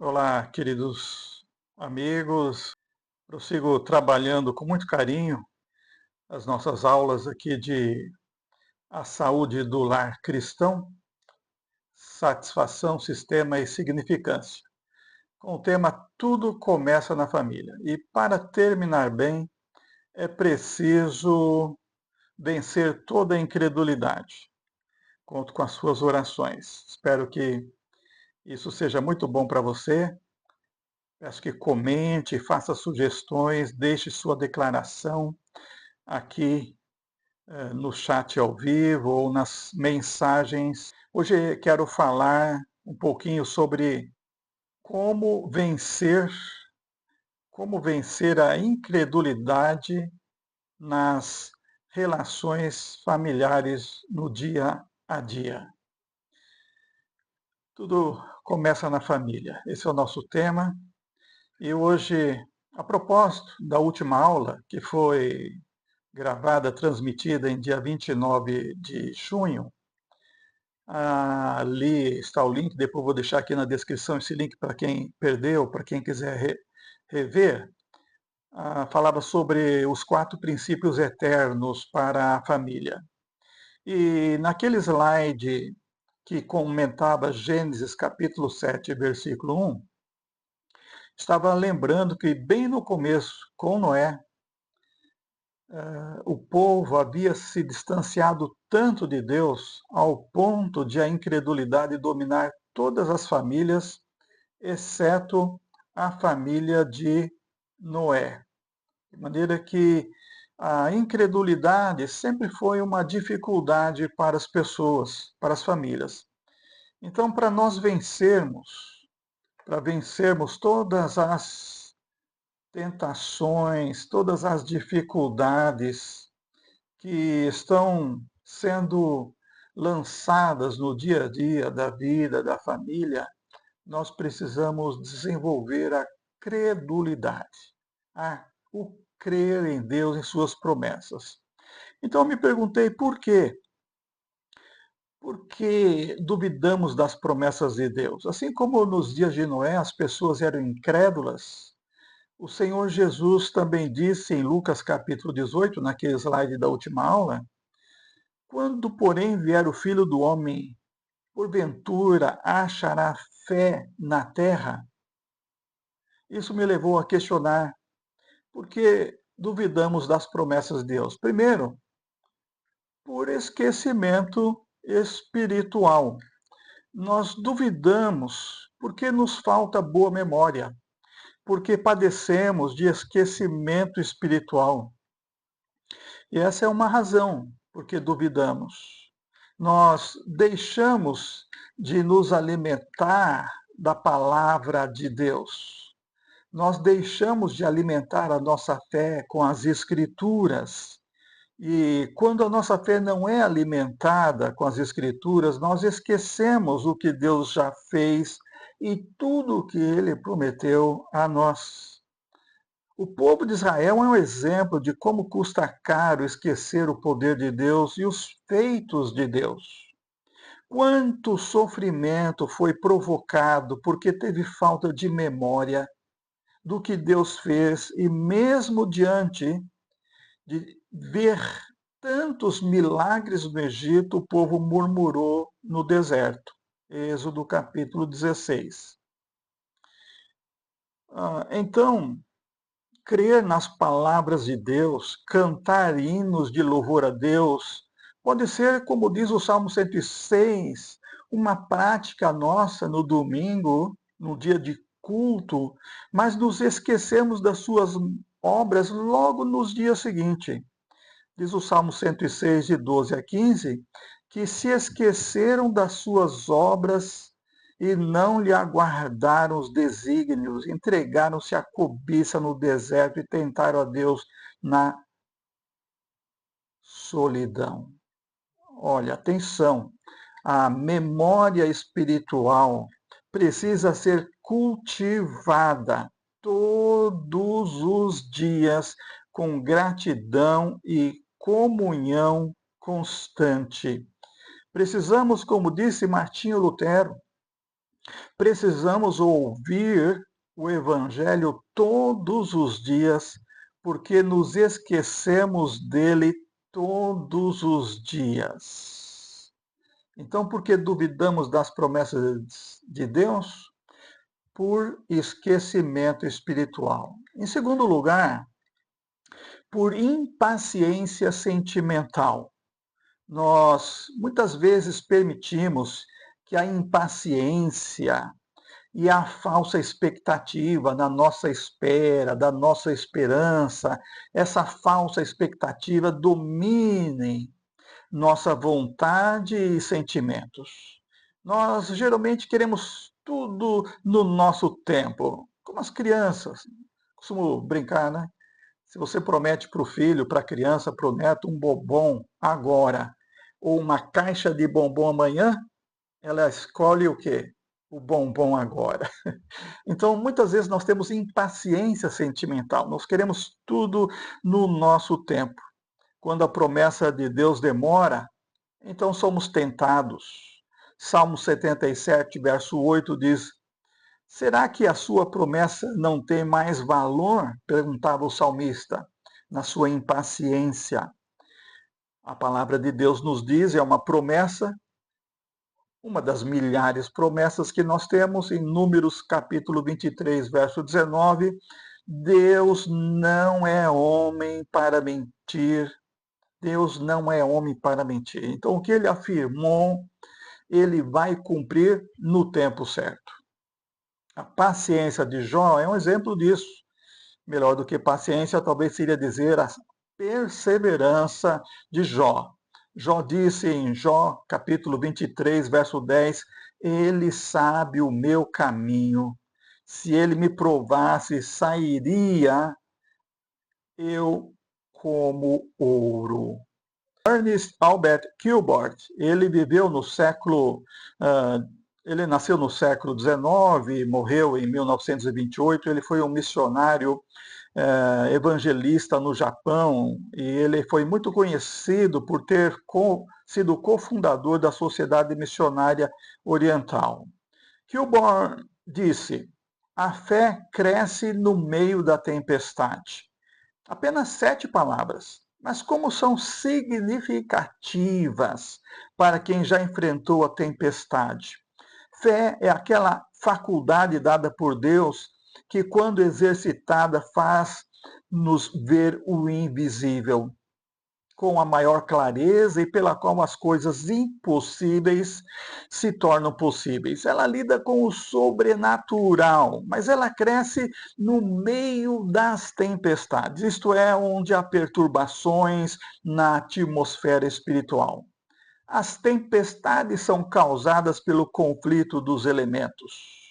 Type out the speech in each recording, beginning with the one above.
Olá, queridos amigos. Prossigo trabalhando com muito carinho as nossas aulas aqui de A Saúde do Lar Cristão, Satisfação, Sistema e Significância, com o tema Tudo Começa na Família. E para terminar bem, é preciso vencer toda a incredulidade. Conto com as suas orações. Espero que isso seja muito bom para você. Peço que comente, faça sugestões, deixe sua declaração aqui no chat ao vivo ou nas mensagens. Hoje quero falar um pouquinho sobre como vencer, como vencer a incredulidade nas relações familiares no dia a dia. Tudo começa na família. Esse é o nosso tema. E hoje, a propósito da última aula, que foi gravada, transmitida em dia 29 de junho, ali está o link, depois vou deixar aqui na descrição esse link para quem perdeu, para quem quiser rever. Falava sobre os 4 princípios eternos para a família. E naquele slide que comentava Gênesis capítulo 7, versículo 1, estava lembrando que bem no começo, com Noé, o povo havia se distanciado tanto de Deus ao ponto de a incredulidade dominar todas as famílias, exceto a família de Noé. De maneira que a incredulidade sempre foi uma dificuldade para as pessoas, para as famílias. Então, para vencermos todas as tentações, todas as dificuldades que estão sendo lançadas no dia a dia da vida, da família, nós precisamos desenvolver a credulidade, o crer em Deus, em suas promessas. Então eu me perguntei por quê? Por que duvidamos das promessas de Deus? Assim como nos dias de Noé as pessoas eram incrédulas, o Senhor Jesus também disse em Lucas capítulo 18, naquele slide da última aula, quando, porém, vier o Filho do Homem, porventura achará fé na terra? Isso me levou a questionar por que duvidamos das promessas de Deus. Primeiro, por esquecimento espiritual. Nós duvidamos porque nos falta boa memória, porque padecemos de esquecimento espiritual. E essa é uma razão porque duvidamos. Nós deixamos de nos alimentar da palavra de Deus. Nós deixamos de alimentar a nossa fé com as Escrituras. E quando a nossa fé não é alimentada com as Escrituras, nós esquecemos o que Deus já fez e tudo o que ele prometeu a nós. O povo de Israel é um exemplo de como custa caro esquecer o poder de Deus e os feitos de Deus. Quanto sofrimento foi provocado porque teve falta de memória do que Deus fez, e mesmo diante de ver tantos milagres no Egito, o povo murmurou no deserto. Êxodo capítulo 16. Então, crer nas palavras de Deus, cantar hinos de louvor a Deus, pode ser, como diz o Salmo 106, uma prática nossa no domingo, no dia de culto, mas nos esquecemos das suas obras logo nos dias seguintes. Diz o Salmo 106, de 12 a 15, que se esqueceram das suas obras e não lhe aguardaram os desígnios, entregaram-se à cobiça no deserto e tentaram a Deus na solidão. Olha, atenção, a memória espiritual precisa ser cultivada todos os dias com gratidão e comunhão constante. Precisamos, como disse Martinho Lutero, Precisamos ouvir o Evangelho todos os dias, porque nos esquecemos dele todos os dias. Então, por que duvidamos das promessas de Deus? Por esquecimento espiritual. Em segundo lugar, por impaciência sentimental. Nós muitas vezes permitimos que a impaciência e a falsa expectativa na nossa espera, da nossa esperança, essa falsa expectativa dominem nossa vontade e sentimentos. Nós geralmente queremos tudo no nosso tempo, como as crianças. Costumo brincar, né? Se você promete para o filho, para a criança, para o neto, um bombom agora, ou uma caixa de bombom amanhã, ela escolhe o quê? O bombom agora. Então, muitas vezes nós temos impaciência sentimental, nós queremos tudo no nosso tempo. Quando a promessa de Deus demora, então somos tentados. Salmo 77, verso 8 diz: será que a sua promessa não tem mais valor? Perguntava o salmista, na sua impaciência. A palavra de Deus nos diz, é uma promessa, uma das milhares de promessas que nós temos em Números capítulo 23, verso 19. Deus não é homem para mentir. Deus não é homem para mentir. Então, o que ele afirmou, ele vai cumprir no tempo certo. A paciência de Jó é um exemplo disso. Melhor do que paciência, talvez seria dizer a perseverança de Jó. Jó disse em Jó, capítulo 23, verso 10, ele sabe o meu caminho. Se ele me provasse, sairia eu como ouro. Ernest Albert Gilbert, ele viveu no século, ele nasceu no século XIX, morreu em 1928, ele foi um missionário evangelista no Japão e ele foi muito conhecido por ter sido cofundador da Sociedade Missionária Oriental. Gilbert disse: a fé cresce no meio da tempestade. Apenas 7 palavras, mas como são significativas para quem já enfrentou a tempestade. Fé é aquela faculdade dada por Deus que, quando exercitada, faz-nos ver o invisível com a maior clareza e pela qual as coisas impossíveis se tornam possíveis. Ela lida com o sobrenatural, mas ela cresce no meio das tempestades, isto é, onde há perturbações na atmosfera espiritual. As tempestades são causadas pelo conflito dos elementos.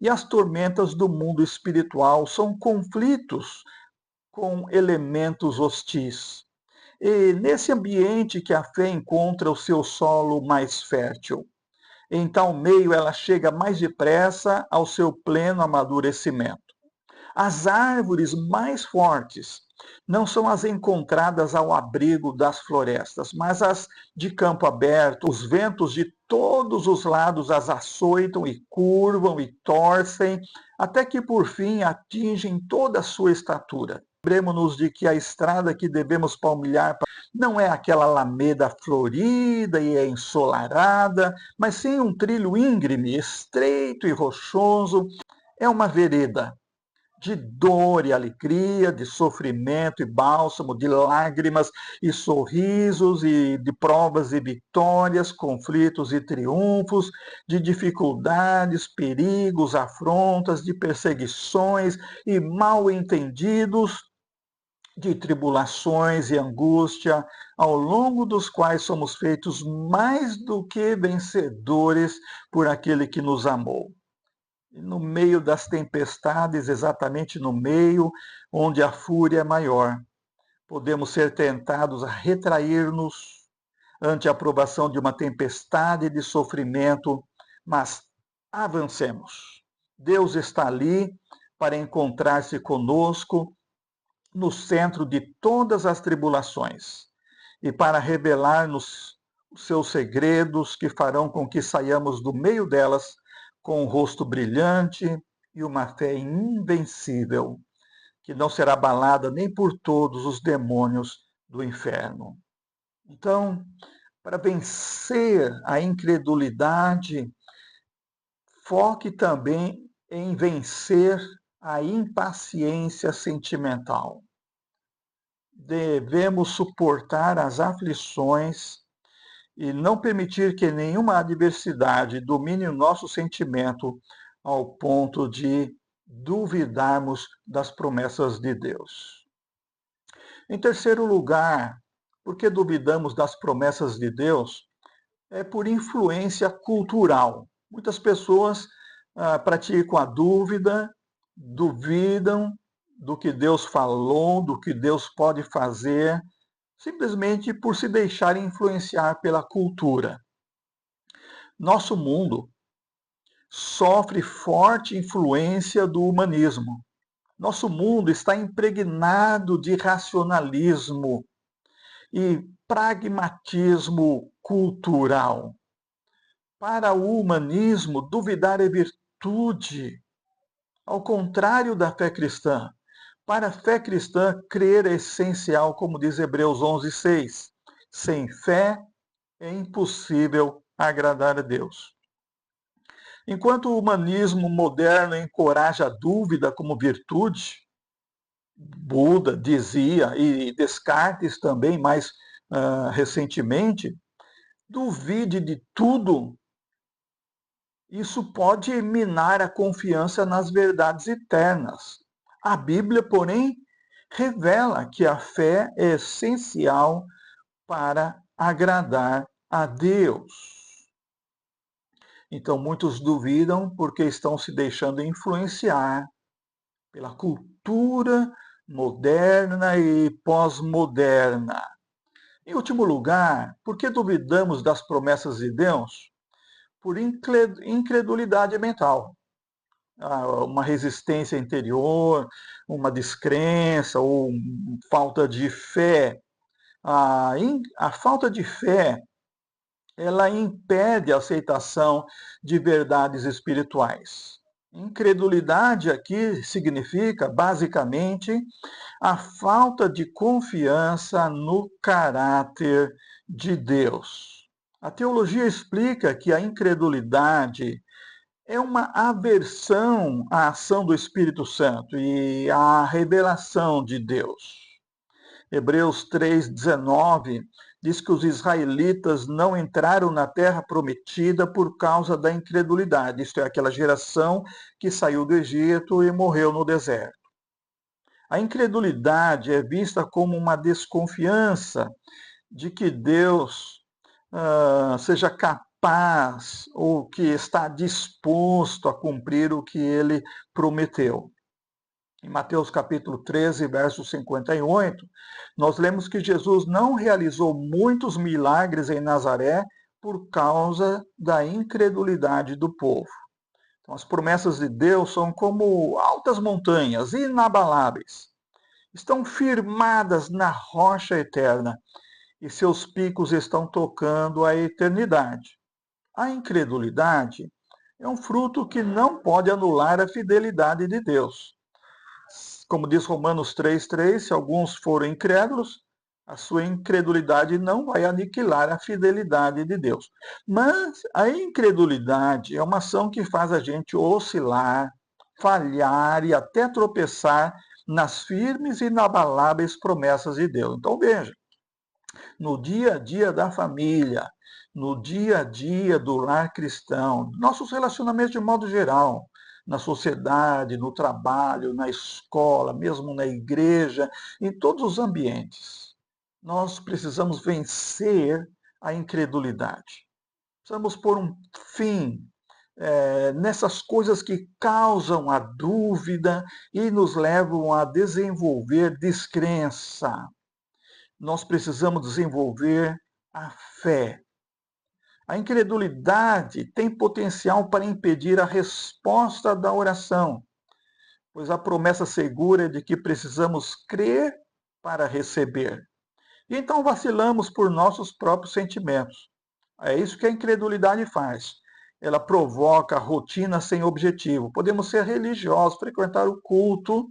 E as tormentas do mundo espiritual são conflitos com elementos hostis. E nesse ambiente que a fé encontra o seu solo mais fértil. Em tal meio, ela chega mais depressa ao seu pleno amadurecimento. As árvores mais fortes não são as encontradas ao abrigo das florestas, mas as de campo aberto. Os ventos de todos os lados as açoitam e curvam e torcem, até que por fim atingem toda a sua estatura. Lembremos-nos de que a estrada que devemos palmilhar não é aquela alameda florida e ensolarada, mas sim um trilho íngreme, estreito e rochoso. É uma vereda de dor e alegria, de sofrimento e bálsamo, de lágrimas e sorrisos, e de provas e vitórias, conflitos e triunfos, de dificuldades, perigos, afrontas, de perseguições e mal-entendidos, de tribulações e angústia, ao longo dos quais somos feitos mais do que vencedores por aquele que nos amou. E no meio das tempestades, exatamente no meio onde a fúria é maior, podemos ser tentados a retrair-nos ante a aprovação de uma tempestade de sofrimento, mas avancemos. Deus está ali para encontrar-se conosco no centro de todas as tribulações e para revelar-nos os seus segredos que farão com que saiamos do meio delas com um rosto brilhante e uma fé invencível, que não será abalada nem por todos os demônios do inferno. Então, para vencer a incredulidade, foque também em vencer a impaciência sentimental. Devemos suportar as aflições e não permitir que nenhuma adversidade domine o nosso sentimento ao ponto de duvidarmos das promessas de Deus. Em terceiro lugar, por que duvidamos das promessas de Deus? É por influência cultural. Muitas pessoas praticam a dúvida, duvidam do que Deus falou, do que Deus pode fazer, simplesmente por se deixarem influenciar pela cultura. Nosso mundo sofre forte influência do humanismo. Nosso mundo está impregnado de racionalismo e pragmatismo cultural. Para o humanismo, duvidar é virtude, ao contrário da fé cristã. Para a fé cristã, crer é essencial, como diz Hebreus 11:6. Sem fé é impossível agradar a Deus. Enquanto o humanismo moderno encoraja a dúvida como virtude, Buda dizia, e Descartes também, mais recentemente, duvide de tudo. Isso pode minar a confiança nas verdades eternas. A Bíblia, porém, revela que a fé é essencial para agradar a Deus. Então, muitos duvidam porque estão se deixando influenciar pela cultura moderna e pós-moderna. Em último lugar, por que duvidamos das promessas de Deus? Por incredulidade mental. Uma resistência interior, uma descrença ou falta de fé. A falta de fé, ela impede a aceitação de verdades espirituais. Incredulidade aqui significa, basicamente, a falta de confiança no caráter de Deus. A teologia explica que a incredulidade é uma aversão à ação do Espírito Santo e à revelação de Deus. Hebreus 3,19 diz que os israelitas não entraram na terra prometida por causa da incredulidade, isto é, aquela geração que saiu do Egito e morreu no deserto. A incredulidade é vista como uma desconfiança de que Deus seja capaz ou que está disposto a cumprir o que ele prometeu. Em Mateus capítulo 13, verso 58, nós lemos que Jesus não realizou muitos milagres em Nazaré por causa da incredulidade do povo. Então, as promessas de Deus são como altas montanhas, inabaláveis. Estão firmadas na rocha eterna e seus picos estão tocando a eternidade. A incredulidade é um fruto que não pode anular a fidelidade de Deus. Como diz Romanos 3,3, se alguns forem incrédulos, a sua incredulidade não vai aniquilar a fidelidade de Deus. Mas a incredulidade é uma ação que faz a gente oscilar, falhar e até tropeçar nas firmes e inabaláveis promessas de Deus. Então veja, no dia a dia da família, no dia a dia do lar cristão, nossos relacionamentos de modo geral, na sociedade, no trabalho, na escola, mesmo na igreja, em todos os ambientes. Nós precisamos vencer a incredulidade. Precisamos pôr um fim nessas coisas que causam a dúvida e nos levam a desenvolver descrença. Nós precisamos desenvolver a fé. A incredulidade tem potencial para impedir a resposta da oração, pois a promessa segura é de que precisamos crer para receber. E então vacilamos por nossos próprios sentimentos. É isso que a incredulidade faz. ela provoca rotina sem objetivo. Podemos ser religiosos, frequentar o culto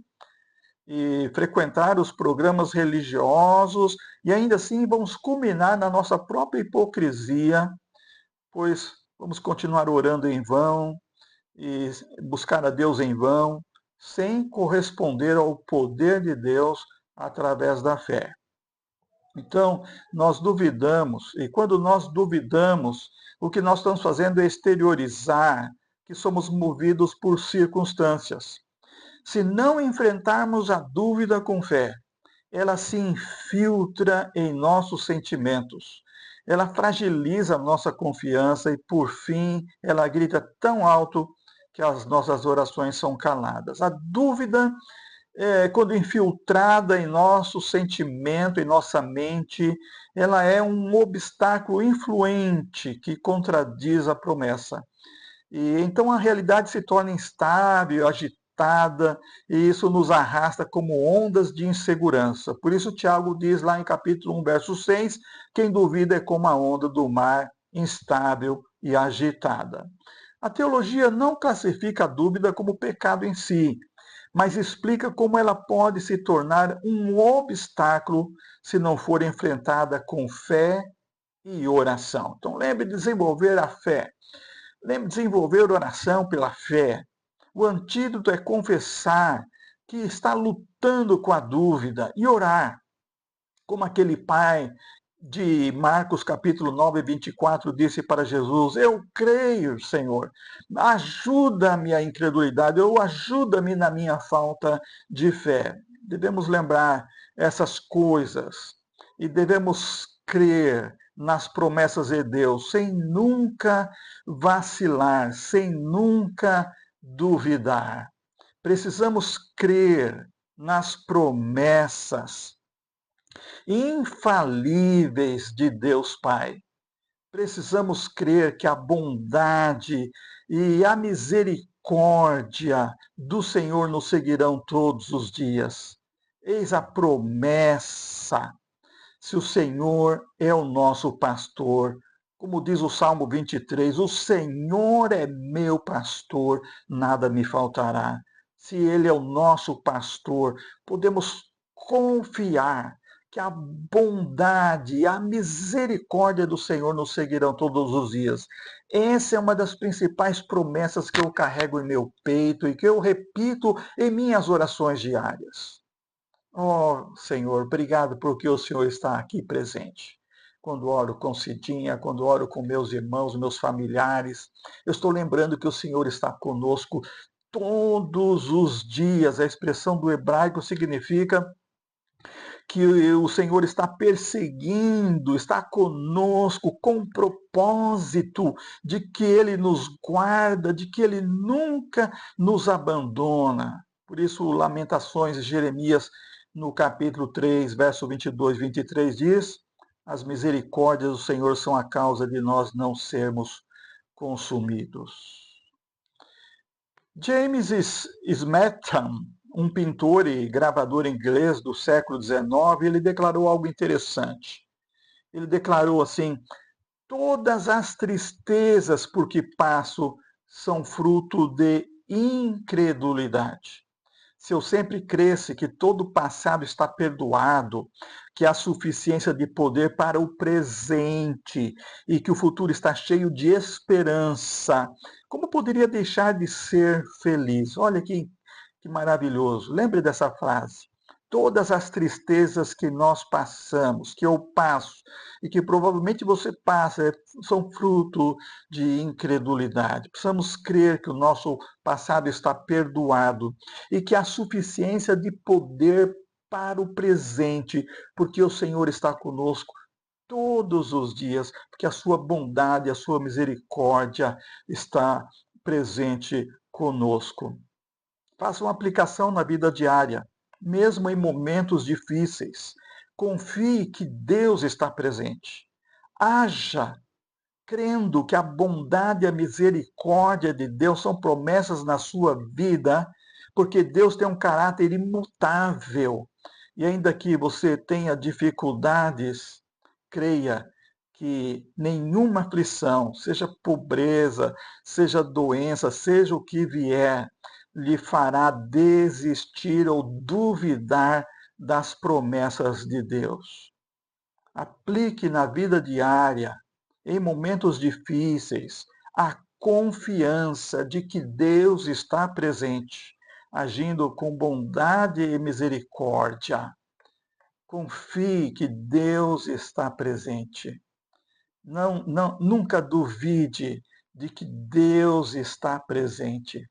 e frequentar os programas religiosos, e ainda assim vamos culminar na nossa própria hipocrisia, pois vamos continuar orando em vão e buscar a Deus em vão, sem corresponder ao poder de Deus através da fé. Então, nós duvidamos, e quando nós duvidamos, o que nós estamos fazendo é exteriorizar que somos movidos por circunstâncias. Se não enfrentarmos a dúvida com fé, ela se infiltra em nossos sentimentos. Ela fragiliza a nossa confiança e, por fim, ela grita tão alto que as nossas orações são caladas. A dúvida, quando infiltrada em nosso sentimento, em nossa mente, ela é um obstáculo influente que contradiz a promessa. E então a realidade se torna instável, agitada, e isso nos arrasta como ondas de insegurança. Por isso Tiago diz lá em capítulo 1, verso 6, quem duvida é como a onda do mar, instável e agitada. A teologia não classifica a dúvida como pecado em si, mas explica como ela pode se tornar um obstáculo se não for enfrentada com fé e oração. Então lembre de desenvolver a fé. Lembre de desenvolver oração pela fé. O antídoto é confessar que está lutando com a dúvida e orar, como aquele pai de Marcos capítulo 9, 24 disse para Jesus: eu creio, Senhor, ajuda-me a incredulidade, ou ajuda-me na minha falta de fé. Devemos lembrar essas coisas e devemos crer nas promessas de Deus, sem nunca vacilar, sem nunca duvidar. Precisamos crer nas promessas infalíveis de Deus Pai. Precisamos crer que a bondade e a misericórdia do Senhor nos seguirão todos os dias. Eis a promessa. Se o Senhor é o nosso pastor, como diz o Salmo 23, o Senhor é meu pastor, nada me faltará. Se Ele é o nosso pastor, podemos confiar que a bondade e a misericórdia do Senhor nos seguirão todos os dias. Essa é uma das principais promessas que eu carrego em meu peito e que eu repito em minhas orações diárias. Oh, Senhor, obrigado porque o Senhor está aqui presente. Quando oro com Cidinha, quando oro com meus irmãos, meus familiares, eu estou lembrando que o Senhor está conosco todos os dias. A expressão do hebraico significa que o Senhor está perseguindo, está conosco com o propósito de que Ele nos guarda, de que Ele nunca nos abandona. Por isso, Lamentações de Jeremias, no capítulo 3, verso 22 e 23, diz: as misericórdias do Senhor são a causa de nós não sermos consumidos. James Smeaton, um pintor e gravador inglês do século XIX, ele declarou algo interessante. Ele declarou assim: todas as tristezas por que passo são fruto de incredulidade. Se eu sempre cresce que todo o passado está perdoado, que há suficiência de poder para o presente e que o futuro está cheio de esperança, como poderia deixar de ser feliz? Olha que maravilhoso. Lembre dessa frase. Todas as tristezas que nós passamos, que eu passo e que provavelmente você passa, são fruto de incredulidade. Precisamos crer que o nosso passado está perdoado e que há suficiência de poder para o presente, porque o Senhor está conosco todos os dias, porque a sua bondade, a sua misericórdia está presente conosco. Faça uma aplicação na vida diária, mesmo em momentos difíceis. Confie que Deus está presente. Haja crendo que a bondade e a misericórdia de Deus são promessas na sua vida, porque Deus tem um caráter imutável. E ainda que você tenha dificuldades, creia que nenhuma aflição, seja pobreza, seja doença, seja o que vier, lhe fará desistir ou duvidar das promessas de Deus. Aplique na vida diária, em momentos difíceis, a confiança de que Deus está presente, agindo com bondade e misericórdia. Confie que Deus está presente. Nunca duvide de que Deus está presente.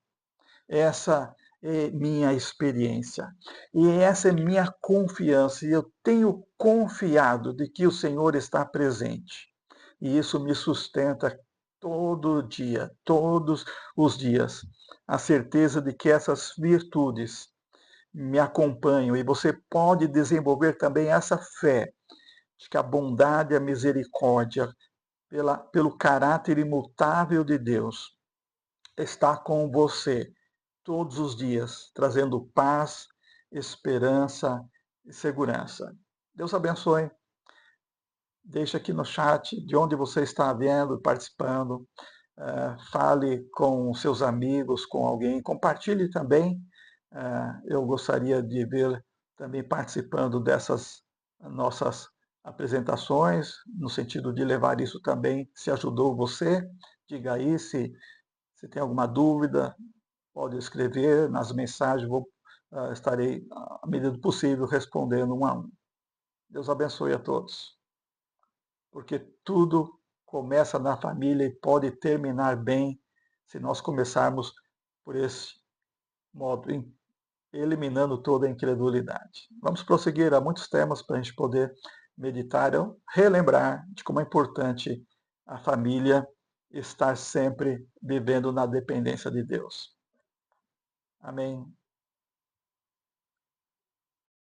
Essa é minha experiência. E essa é minha confiança. E eu tenho confiado de que o Senhor está presente. E isso me sustenta todo dia, todos os dias. A certeza de que essas virtudes me acompanham. E você pode desenvolver também essa fé de que a bondade e a misericórdia, pelo caráter imutável de Deus, está com você todos os dias, trazendo paz, esperança e segurança. Deus abençoe. Deixe aqui no chat de onde você está vendo, participando. Fale com seus amigos, com alguém. Compartilhe também. Eu gostaria de ver também participando dessas nossas apresentações, no sentido de levar isso também, se ajudou você. Diga aí se tem alguma dúvida, pode escrever nas mensagens, estarei, à medida do possível, respondendo um a um. Deus abençoe a todos, porque tudo começa na família e pode terminar bem se nós começarmos por esse modo, eliminando toda a incredulidade. Vamos prosseguir, há muitos temas para a gente poder meditar, ou relembrar de como é importante a família estar sempre vivendo na dependência de Deus. Amém.